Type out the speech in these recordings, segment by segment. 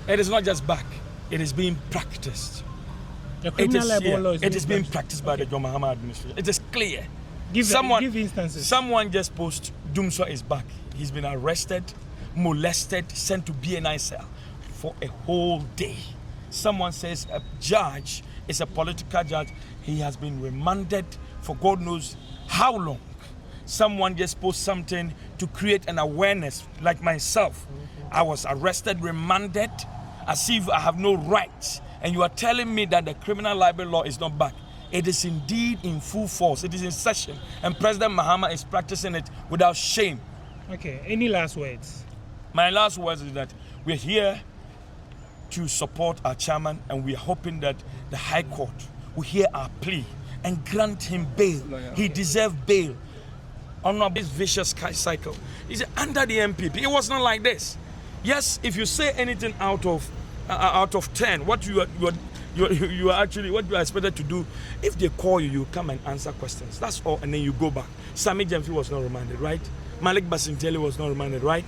It is not just back, it is being practiced. The criminal libel law it is being practiced by the John Mahama administration. It is clear. Give instances. Someone just posted, Dumswa is back. He's been arrested, molested, sent to BNI cell for a whole day. Someone says a judge is a political judge. He has been remanded for God knows how long. Someone just posted something to create an awareness, like myself. I was arrested, remanded, as if I have no rights. And you are telling me that the criminal libel law is not back. It is indeed in full force. It is in session. And President Mahama is practicing it without shame. Okay, any last words? My last words is that we're here to support our chairman, and we are hoping that the High Court will hear our plea and grant him bail. He deserves bail. On this vicious cycle. He's under the MPP. It was not like this. Yes, if you say anything out of 10, what you are actually what you are expected to do, if they call you, you come and answer questions. That's all, and then you go back. Sami Jemfi was not remanded, right? Malik Basinteli was not remanded, right?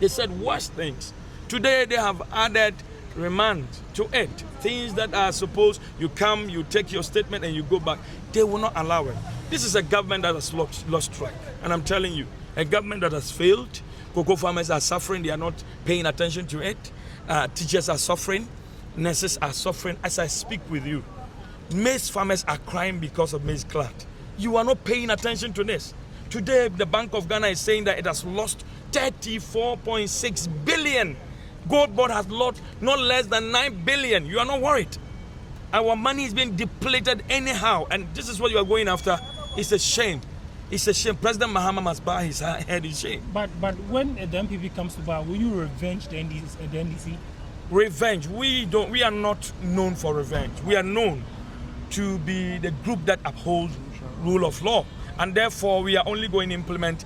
They said worse things. Today they have added remand to it. Things that are supposed, you come, you take your statement and you go back. They will not allow it. This is a government that has lost track. And I'm telling you, a government that has failed. Cocoa farmers are suffering. They are not paying attention to it. Teachers are suffering. Nurses are suffering. As I speak with you, maize farmers are crying because of maize clout. You are not paying attention to this. Today, the Bank of Ghana is saying that it has lost 34.6 billion. Gold board has lost not less than 9 billion. You are not worried. Our money is being depleted anyhow. And this is what you are going after. It's a shame. It's a shame. President Mahama must bow his head in shame. But when the MPP comes to power, will you revenge the NDC? Revenge. We are not known for revenge. We are known to be the group that upholds rule of law. And therefore, we are only going to implement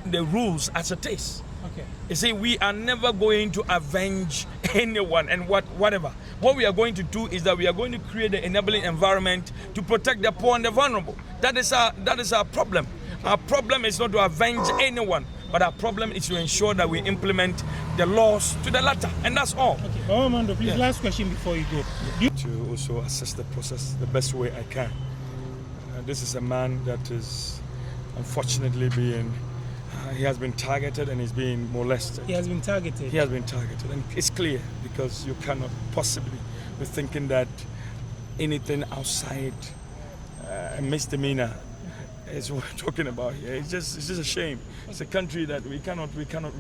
the rules as it is. Okay. You see, we are never going to avenge anyone and whatever. What we are going to do is that we are going to create an enabling environment to protect the poor and the vulnerable. That is our problem. Our problem is not to avenge anyone, but our problem is to ensure that we implement the laws to the letter, and that's all. Okay. Oh, Mando, please, yeah. Last question before you go. To also assess the process the best way I can. This is a man that is unfortunately being, he has been targeted and is being molested. He has been targeted? He has been targeted, and it's clear because you cannot possibly be thinking that anything outside a misdemeanor is what we're talking about here. It's just a shame. It's a country that we cannot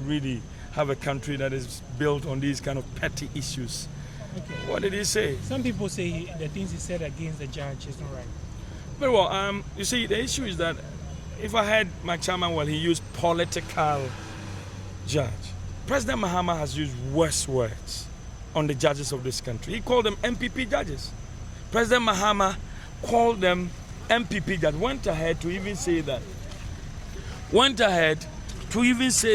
really have a country that is built on these kind of petty issues. Okay. What did he say? Some people say the things he said against the judge is not right. Very well. You see, the issue is that if I had my chairman, well, he used political judge. President Mahama has used worse words on the judges of this country. He called them MPP judges. President Mahama called them MPP judges. Went ahead to even say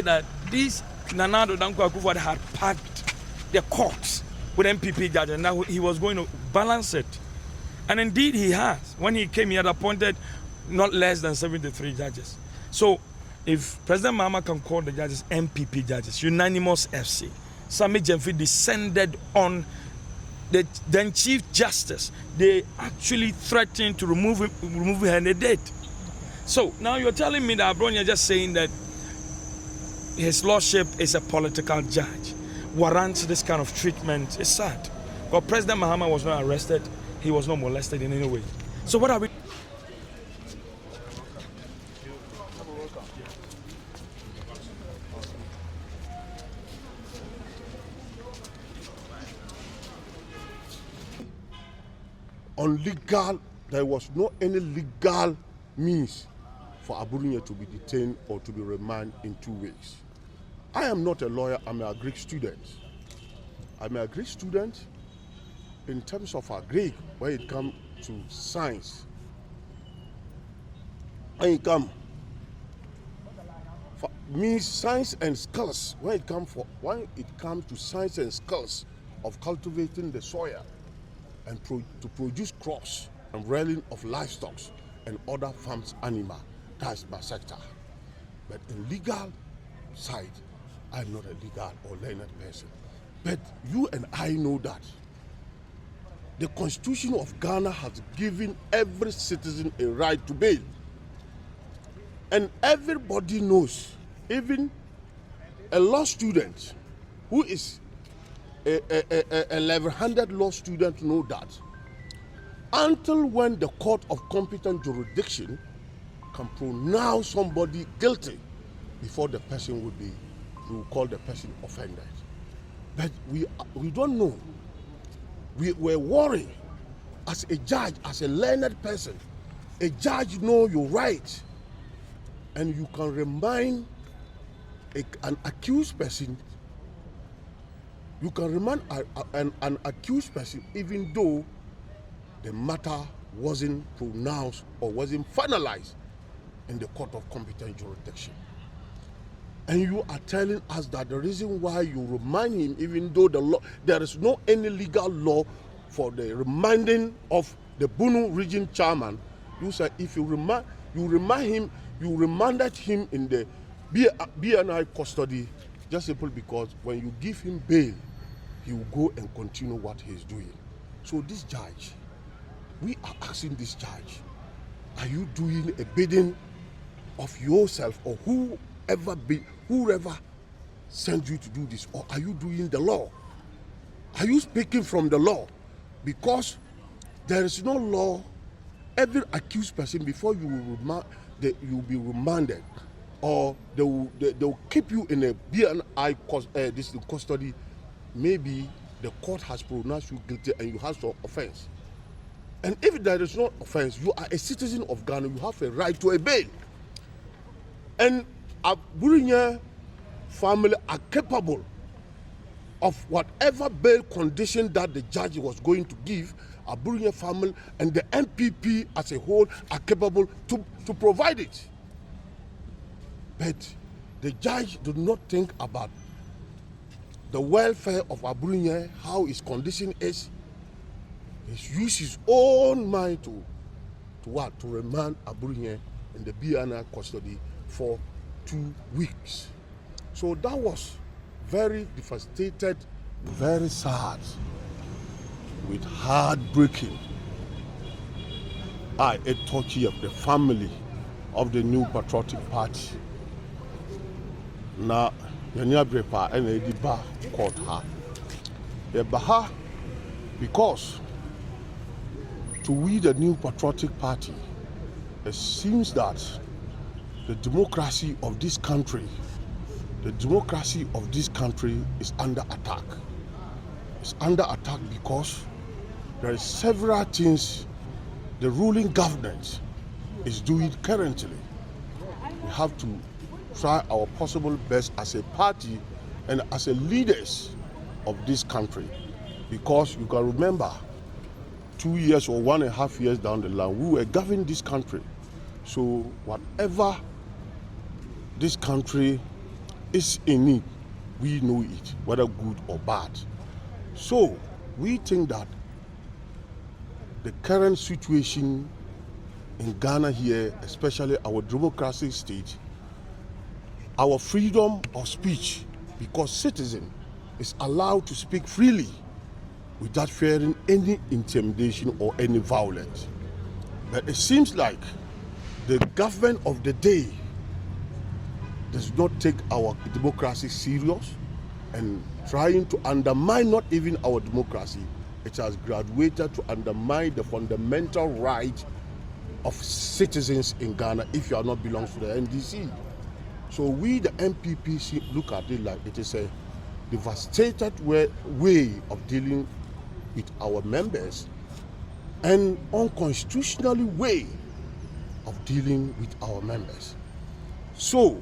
that these Nana Addo Dankwa Akufo-Addo had packed the courts with MPP judges, and now he was going to balance it. And indeed he has. When he came, he had appointed not less than 73 judges. So if President Mahama can call the judges MPP judges, unanimous FC, Sami Jemfi descended on the then Chief Justice. They actually threatened to remove her, and they did. So now you're telling me that Abronye just saying that his lordship is a political judge warrants this kind of treatment. It's sad. But President Mahama was not arrested. He was not molested in any way. So what are we? Unlegal, there was no any legal means for Abronye to be detained or to be remanded in 2 weeks. I am not a lawyer, I'm a Greek student. I'm a Greek student in terms of our Greek when it comes to science. When it comes, means science and skills. When it comes to science and skills of cultivating the soil and to produce crops and rearing of livestock and other farms animal, that's my sector. But in legal side, I'm not a legal or learned person. But you and I know that the Constitution of Ghana has given every citizen a right to bail. And everybody knows, even a law student who is a level 100 law student know that until when the court of competent jurisdiction can pronounce somebody guilty before the person will call the person offended. But we don't know. We're worried as a judge, as a learned person. A judge knows your right, and you can remind an accused person. You can remind an accused person even though the matter wasn't pronounced or wasn't finalized in the court of competent jurisdiction. And you are telling us that the reason why you remind him, even though there is no any legal law for the reminding of the Bunu region chairman, you said if you reminded him in the BNI custody, just simply because when you give him bail, he will go and continue what he's doing. So this judge, we are asking this judge, are you doing a bidding of yourself or whoever sent you to do this, or are you doing the law? Are you speaking from the law? Because there is no law. Every accused person, before you will be remanded, or they will keep you in a BNI custody. Maybe the court has pronounced you guilty and you have some offense. And if there is no offense, you are a citizen of Ghana. You have a right to a bail. And Abronye family are capable of whatever bail condition that the judge was going to give. Abronye family and the MPP as a whole are capable to provide it. But the judge did not think about the welfare of Abronye, how his condition is. He used his own mind to remand Abronye in the BNI custody for 2 weeks. So that was very devastated, very sad, with heartbreaking. A touchy of the family of the New Patriotic Party. Now, Yanya Brepa and Lady Ba called her. Baha, because to we the New Patriotic Party, it seems that the democracy of this country is under attack. It's under attack because there are several things the ruling government is doing currently. We have to try our possible best as a party and as a leaders of this country, because you can remember 2 years or 1.5 years down the line, we were governing this country. So whatever this country is in need, we know it, whether good or bad. So we think that the current situation in Ghana here, especially our democratic state, our freedom of speech, because citizen is allowed to speak freely without fearing any intimidation or any violence. But it seems like the government of the day does not take our democracy serious and trying to undermine not even our democracy. It has graduated to undermine the fundamental right of citizens in Ghana if you are not belongs to the NDC. So we, the MPP, look at it like it is a devastated way of dealing with our members and unconstitutional way of dealing with our members. So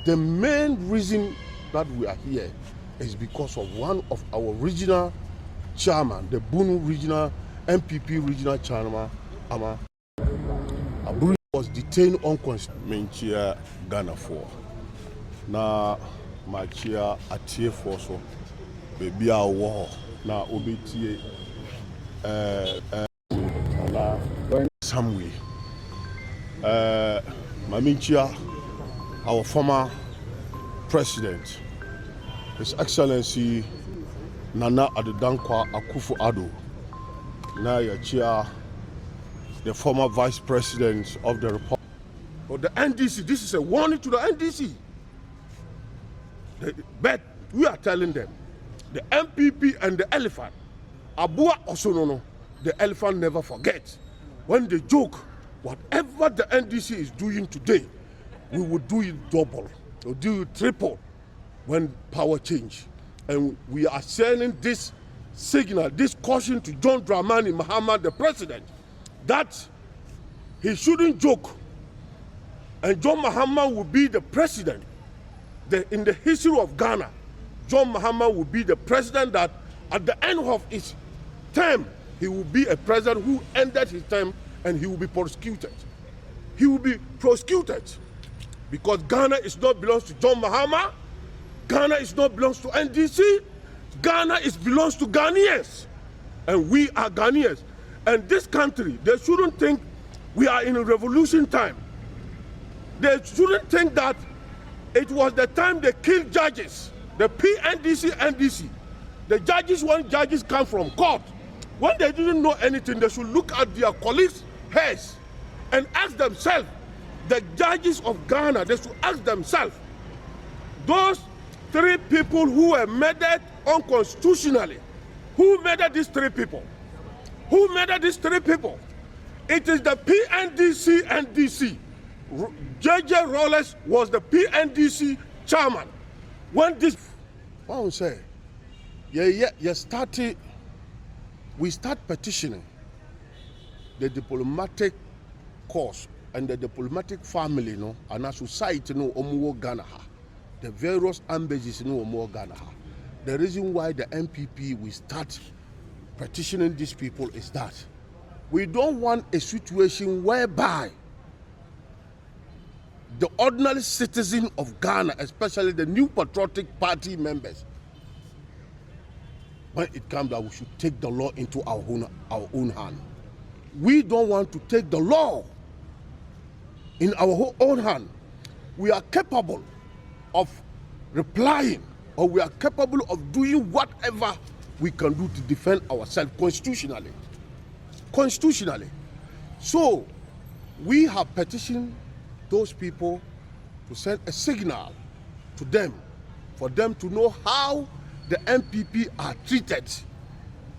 the main reason that we are here is because of one of our regional chairman, the Bunu regional MPP regional chairman, Abronye, was detained unconstitutionally Ghana for. na machia atie for so baby a wo na obetie some way Maminchia, our former president, His Excellency Nana Adedankwa Akufo-Addo, now your chair, the former vice president of the Republic. But the NDC, this is a warning to the NDC. But we are telling them, the MPP and the elephant, Abua Osonono, the elephant never forgets. When they joke, whatever the NDC is doing today, we will do it double, or do it triple when power change. And we are sending this signal, this caution to John Dramani Mahama, the president, that he shouldn't joke. And John Mahama will be the president. In the history of Ghana, John Mahama will be the president that at the end of his term, he will be a president who ended his term and he will be prosecuted. He will be prosecuted because Ghana is not belongs to John Mahama. Ghana is not belongs to NDC. Ghana belongs to Ghanaians. And we are Ghanaians. And this country, they shouldn't think we are in a revolution time. They shouldn't think that it was the time they killed judges, the PNDC, NDC. The judges, when judges come from court, when they didn't know anything, they should look at their colleagues' heads and ask themselves, the judges of Ghana, they should ask themselves, those 3 people who were murdered unconstitutionally, who murdered these 3 people? Who murdered these 3 people? It is the PNDC, NDC. J.J. Rawlings was the PNDC chairman. When this, I would say, we start petitioning the diplomatic course and the diplomatic family, and our society, Ghana, the various embassies, Ghana. The reason why the MPP we start petitioning these people is that we don't want a situation whereby the ordinary citizen of Ghana, especially the New Patriotic Party members, when it comes that we should take the law into our own hand. We don't want to take the law in our own hand. We are capable of replying, or we are capable of doing whatever we can do to defend ourselves constitutionally. Constitutionally. So we have petitioned those people to send a signal to them, for them to know how the MPP are treated,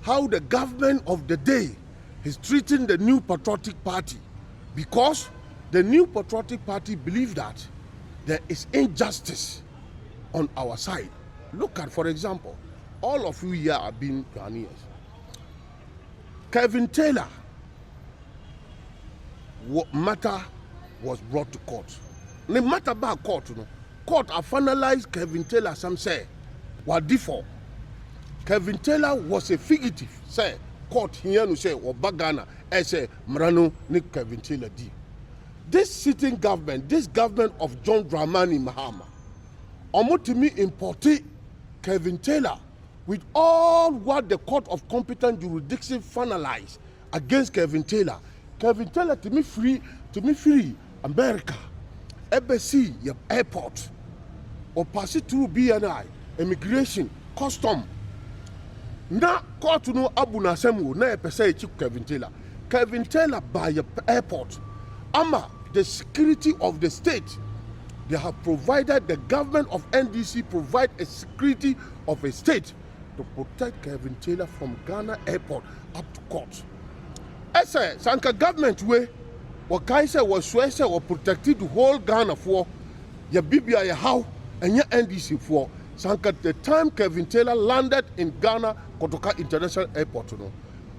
how the government of the day is treating the New Patriotic Party, because the New Patriotic Party believe that there is injustice on our side. Look at, for example, all of you here have been Ghanaians. Kevin Taylor, what matter was brought to court. The matter about court, court have finalized Kevin Taylor, some say, what default. Kevin Taylor was a fugitive, say, court here no say, or Bagana, as a Marano, Nick Kevin Taylor did. This sitting government, this government of John Dramani Mahama, Omotimi imported Kevin Taylor with all what the court of competent jurisdiction finalized against Kevin Taylor. Kevin Taylor to me free America, embassy, your airport, or pass it through BNI, immigration, custom. Na court no Abu Nasemu, na pese Kevin Taylor. Kevin Taylor by your airport. Ama, the security of the state, they have provided, the government of NDC provide a security of a state to protect Kevin Taylor from Ghana airport up to court. As a Sanka government way, what Kaisa was swear or protected the whole Ghana for your BBI how and your NDC for Sanka the time Kevin Taylor landed in Ghana Kotoka International Airport,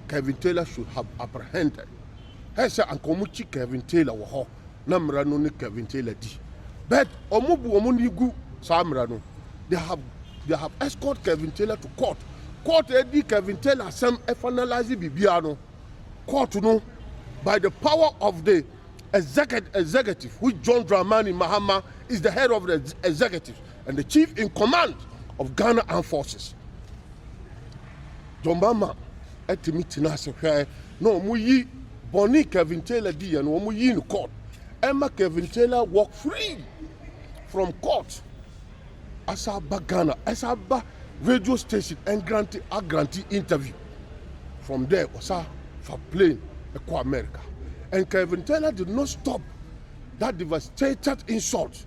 Kevin Taylor should have apprehended. Hesa and Komuchi Kevin Taylor were ho, Namrano ni Kevin Taylor di. But Omobu Omunigu Samrano, they have escorted Kevin Taylor to court. Court edi Kevin Taylor some finalized Bibiano. Court by the power of the executive, which John Dramani Mahama is the head of the executive and the chief in command of Ghana Armed Forces. John Bama at the meeting as a no muyi Bonnie Kevin Taylor D and Omuyi in court. Emma Kevin Taylor walk free from court. Asaba Ghana, Asaba radio station and grantee interview. From there, Osa for plane to America. And Kevin Taylor did not stop that devastated insult.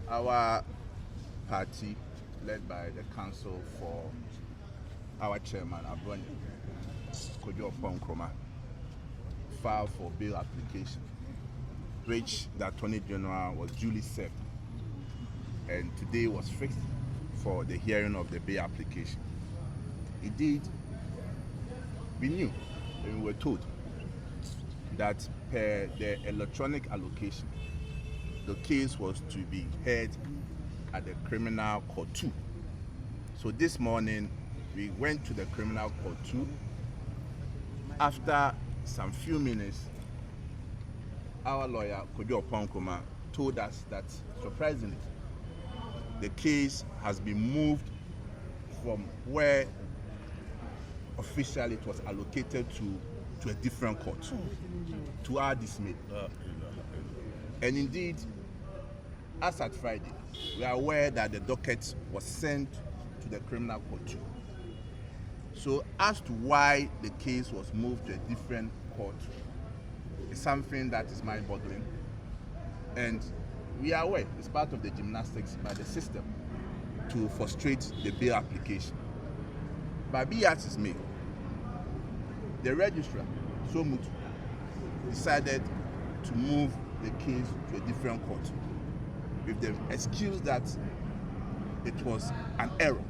Our party, led by the Council for our chairman, Abronye, filed for bail application, which the Attorney General was duly served, and today was fixed for the hearing of the bail application. Indeed, we knew and we were told that per the electronic allocation, the case was to be heard at the criminal court 2. So this morning, we went to the criminal court 2. After some few minutes, our lawyer, Kojo Oponkoma, told us that, surprisingly, the case has been moved from where officially it was allocated to a different court, to our dismay. And indeed, as at Friday, we are aware that the docket was sent to the criminal court 2. So as to why the case was moved to a different court is something that is mind-boggling. And we are aware it's part of the gymnastics by the system to frustrate the bail application. But be as it may, the registrar, Somutu, decided to move the case to a different court with the excuse that it was an error.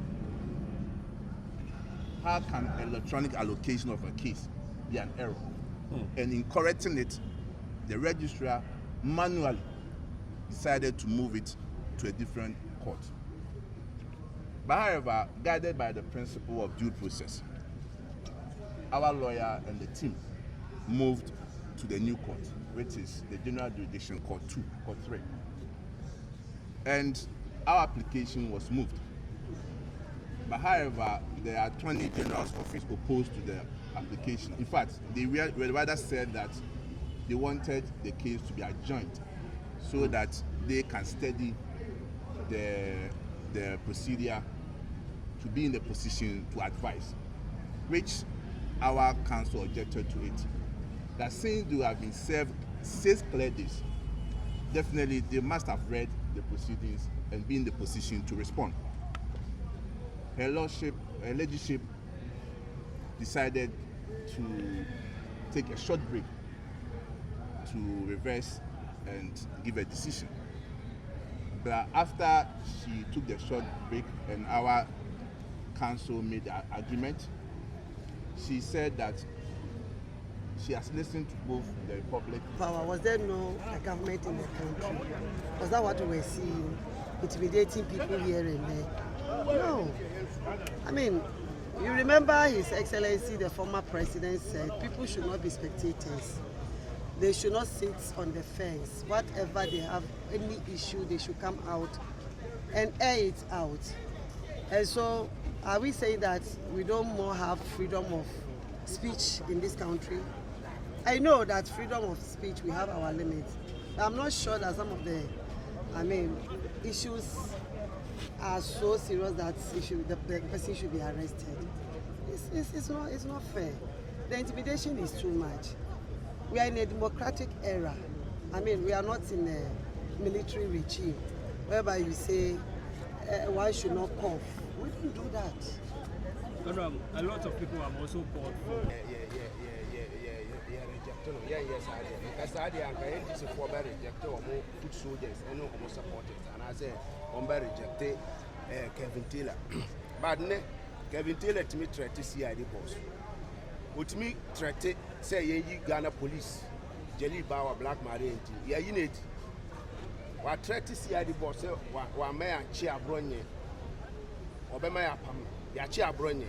How can electronic allocation of a case be an error? And in correcting it, the registrar manually decided to move it to a different court. But however, guided by the principle of due process, our lawyer and the team moved to the new court, which is the General Jurisdiction Court 2, Court 3. And our application was moved. But however, the Attorney General's office opposed to the application. In fact, they rather said that they wanted the case to be adjourned so that they can study the procedure to be in the position to advise, which our counsel objected to it. That since they have been served 6 clear days, definitely they must have read the proceedings and be in the position to respond. Her ladyship decided to take a short break to reverse and give a decision. But after she took the short break and our counsel made the argument, she said that she has listened to both the Republic. Power, was there no government in the country? Was that what we were seeing? Intimidating people here and there? No. I mean, you remember His Excellency, the former president, said people should not be spectators. They should not sit on the fence. Whatever they have, any issue, they should come out and air it out. And so, are we saying that we don't more have freedom of speech in this country? I know that freedom of speech, we have our limits. But I'm not sure that some of the, issues are so serious that the person should be arrested. It's not fair. The intimidation is too much. We are in a democratic era. We are not in a military regime whereby you say one should not cough. We don't do that. But a lot of people have also called for. Yes, because I did this for reject or more food soldiers and no more supporters. And I say, reject Kevin Taylor. But Kevin Taylor to me threat to CID boss. With me threat say ye Ghana police, Jelly Bower Black Marine, yeah, you need. What threat to CID boss, while Mayor Chia Abronye, or by my apam, Yachia Abronye.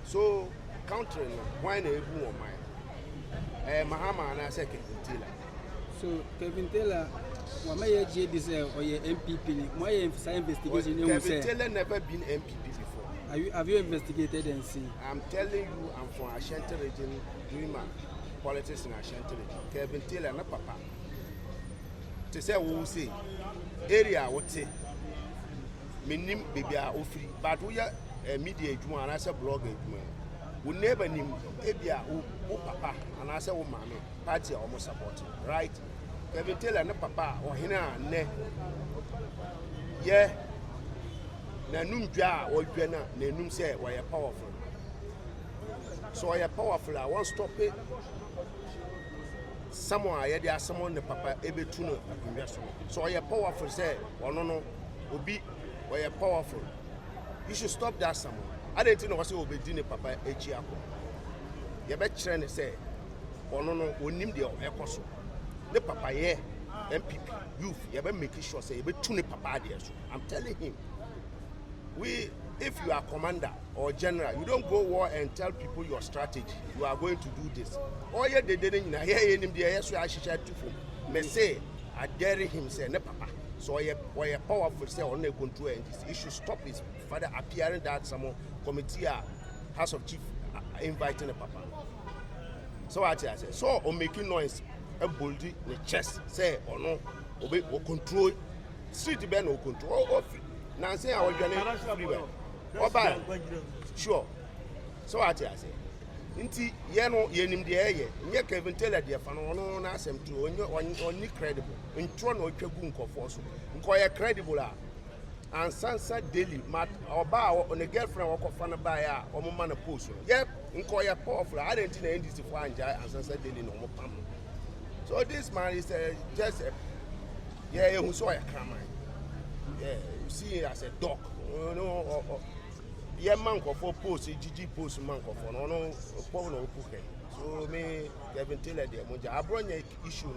So, countering, why a boom of mine. Mahama and I say Kevin Taylor. So Kevin Taylor, what may you say or your MPP? My investigation. Kevin Taylor never been MPP before. Have you investigated and seen? I'm telling you, I'm from Ashanti region doing my politics in Ashanti region. Kevin Taylor, no papa. To say who say area what say. Minim baby are free, but we are a media and I say blogger. We never knew Ebia who papa and I say oh mommy party almost supporting, right? Kevin Taylor no papa or hina ne. Yeah. Na num dwa or dwana na num say we are powerful. So I are powerful. I want stop it. Someone I there someone the papa ebe tuno akunyaso. So I are powerful say no obi we are powerful. You should stop that someone. I don't know what you be doing papa echiako. You be trying say no onim de ekoso. The papa here MPP youth you be making sure say you be tune papa there. I'm telling him. If you are commander or general, you don't go war and tell people your strategy. You are going to do this. All ye didn't hear him there, so I should try to form. Me say, I dare him say, ne papa. So I powerful say on the control and this. He should stop his father appearing that some committee House of Chief inviting the papa. So I say, so on making noise, a boldy the chest say or no, obey or control. Street ben or control. Now say I will get everywhere. Oba, sure. So I say, Inti yeno yenim de eye. Nye Kevin Taylor de fa no na asem to only credible. Ntro na otwagu nkofo so. Nko ye credible a. And Sansa daily mat oba on a girlfriend wakofa na ba ya omo ma na post. Yep, nko ye powerful. I don't think NDC for anja and Sansa daily no mo pam. So this man is just who saw a crime. Yeah, you see as a dog. Yeah, man for post, GG post man for no so me Kevin Taylor there. Abronye issue